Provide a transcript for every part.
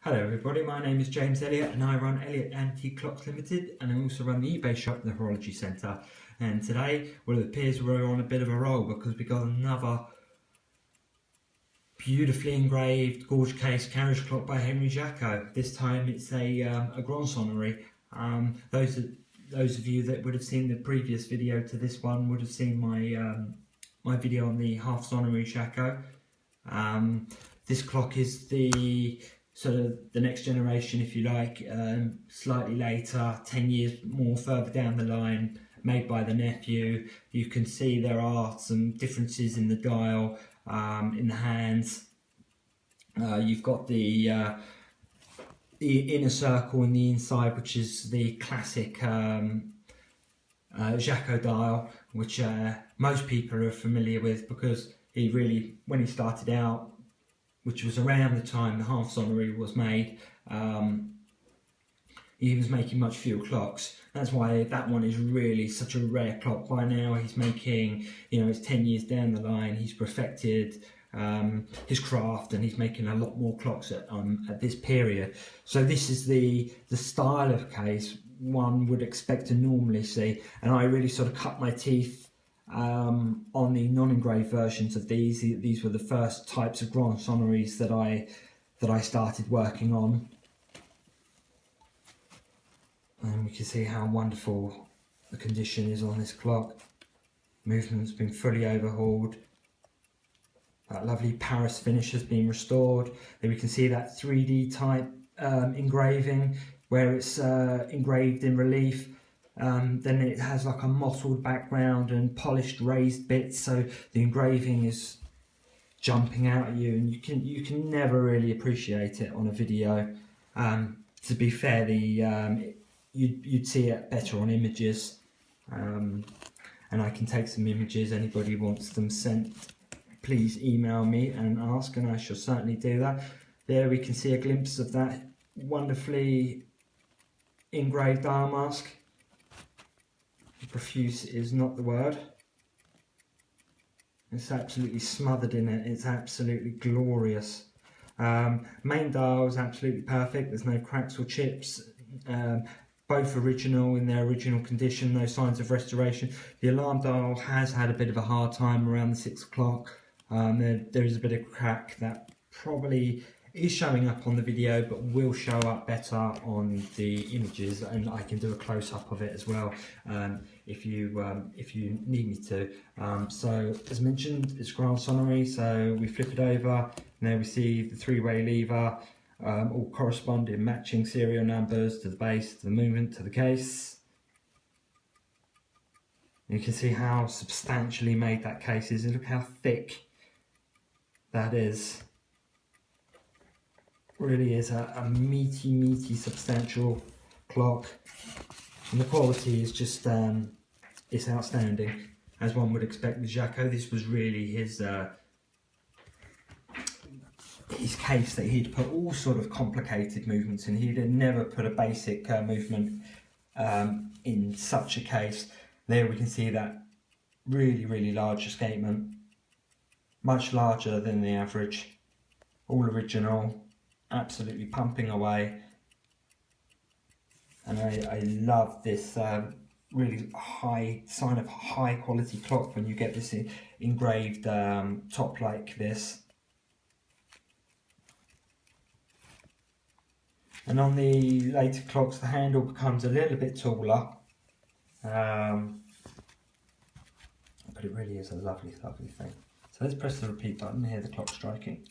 Hello everybody, my name is James Elliott and I run Elliott Antique Clocks Limited, and I also run the eBay shop, the Horology Centre. And today, well, it appears we're on a bit of a roll because we got another beautifully engraved gorge case carriage clock by Henri Jacot. This time it's a Grande Sonnerie. Those of you that would have seen the previous video to this one would have seen my my video on the half Sonnerie Jacot. This clock is the sort of the next generation, if you like, slightly later, 10 years more further down the line, made by the nephew. You can see there are some differences in the dial, in the hands. You've got the inner circle in the inside, which is the classic Jacot dial, which most people are familiar with because he really, when he started out, which was around the time the half Sonnerie was made, he was making much fewer clocks. That's why that one is really such a rare clock. By now he's making, you know, it's 10 years down the line, he's perfected his craft and he's making a lot more clocks at this period. So this is the style of case one would expect to normally see, and I really sort of cut my teeth on the non-engraved versions of these. These were the first types of Grande Sonneries that I started working on, and we can see how wonderful the condition is on this clock. Movement's been fully overhauled. That lovely Paris finish has been restored. There we can see that 3D type engraving where it's engraved in relief. Then it has like a mottled background and polished raised bits, so the engraving is jumping out at you, and you can never really appreciate it on a video. To be fair, you'd see it better on images, and I can take some images. Anybody wants them sent, please email me and ask, and I shall certainly do that. There we can see a glimpse of that wonderfully engraved dial mask. Profuse is not the word. It's absolutely smothered in it. It's absolutely glorious. Main dial is absolutely perfect. There's no cracks or chips. Both original in their original condition. No signs of restoration. The alarm dial has had a bit of a hard time around the 6 o'clock. There is a bit of crack that probably is showing up on the video, but will show up better on the images, and I can do a close-up of it as well if you need me to. So as mentioned, it's Grande Sonnerie, so we flip it over and there we see the 3-way lever, all corresponding matching serial numbers to the base, to the movement, to the case. You can see how substantially made that case is, and look how thick that is. Really is a meaty, substantial clock, and the quality is just it's outstanding, as one would expect with Jacot. This was really his case that he'd put all sort of complicated movements in. He'd never put a basic movement in such a case. There we can see that really large escapement, much larger than the average, all original. Absolutely pumping away, and I love this really high sign of high quality clock when you get this engraved top like this. And on the later clocks the handle becomes a little bit taller, but it really is a lovely thing. So let's press the repeat button, hear the clock striking.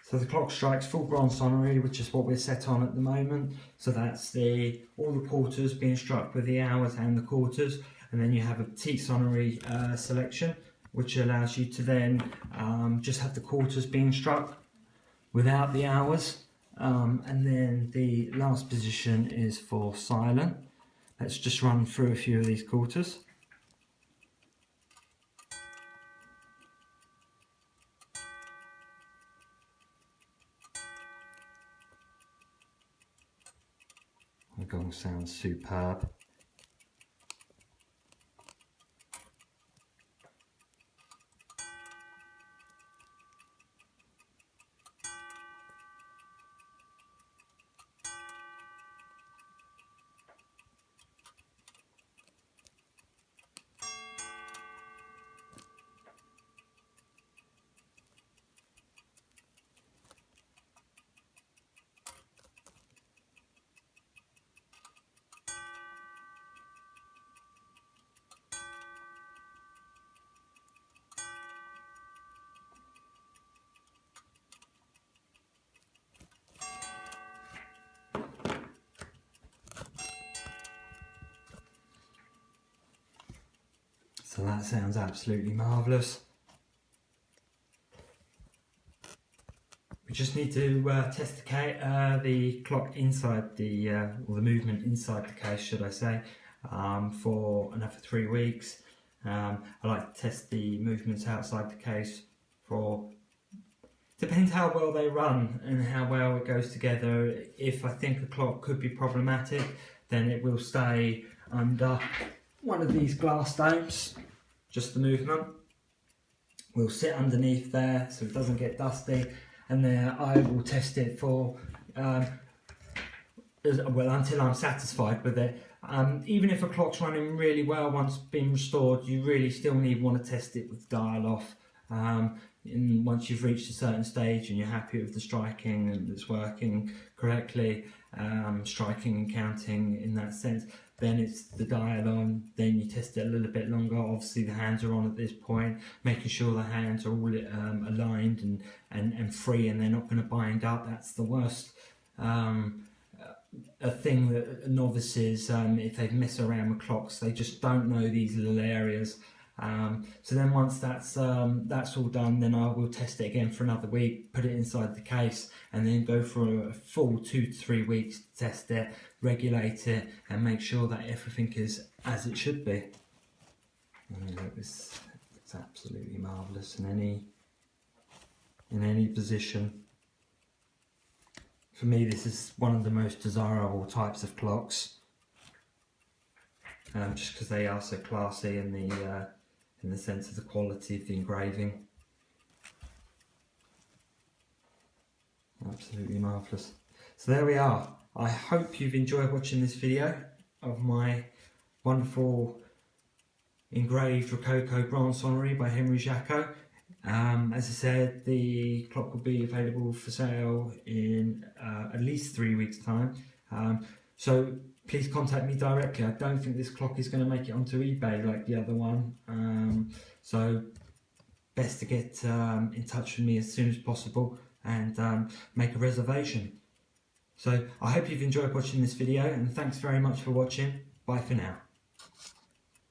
So the clock strikes full Grande Sonnerie, which is what we're set on at the moment. So that's all the quarters being struck with the hours and the quarters, and then you have a petite Sonnerie selection, which allows you to then just have the quarters being struck without the hours. And then the last position is for silent. let's just run through a few of these quarters. The gong sounds superb. So that sounds absolutely marvellous. We just need to test the clock inside the, or the movement inside the case, should I say, for another 3 weeks. I like to test the movements outside the case for, depends how well they run and how well it goes together. If I think a clock could be problematic, then it will stay under one of these glass domes, just the movement. We'll sit underneath there so it doesn't get dusty, and then I will test it for, well, until I'm satisfied with it. Even if a clock's running really well once been restored, you really still want to test it with dial off. And once you've reached a certain stage and you're happy with the striking and it's working correctly, striking and counting in that sense, then it's the dial on. Then you test it a little bit longer. Obviously the hands are on at this point, making sure the hands are all aligned and free, and they're not going to bind up. That's the worst a thing that novices, if they mess around with clocks, they just don't know these little areas. So then once that's all done, then I will test it again for another week, put it inside the case, and then go for a full 2 to 3 weeks to test it, regulate it, and make sure that everything is as it should be. It's absolutely marvellous in any position. For me, this is one of the most desirable types of clocks, just because they are so classy in the sense of the quality of the engraving. Absolutely marvellous. So there we are. I hope you've enjoyed watching this video of my wonderful engraved Rococo Grande Sonnerie by Henri Jacot. As I said, the clock will be available for sale in at least 3 weeks' time. So please contact me directly. I don't think this clock is going to make it onto eBay like the other one. So best to get in touch with me as soon as possible and make a reservation. So I hope you've enjoyed watching this video, and thanks very much for watching. Bye for now.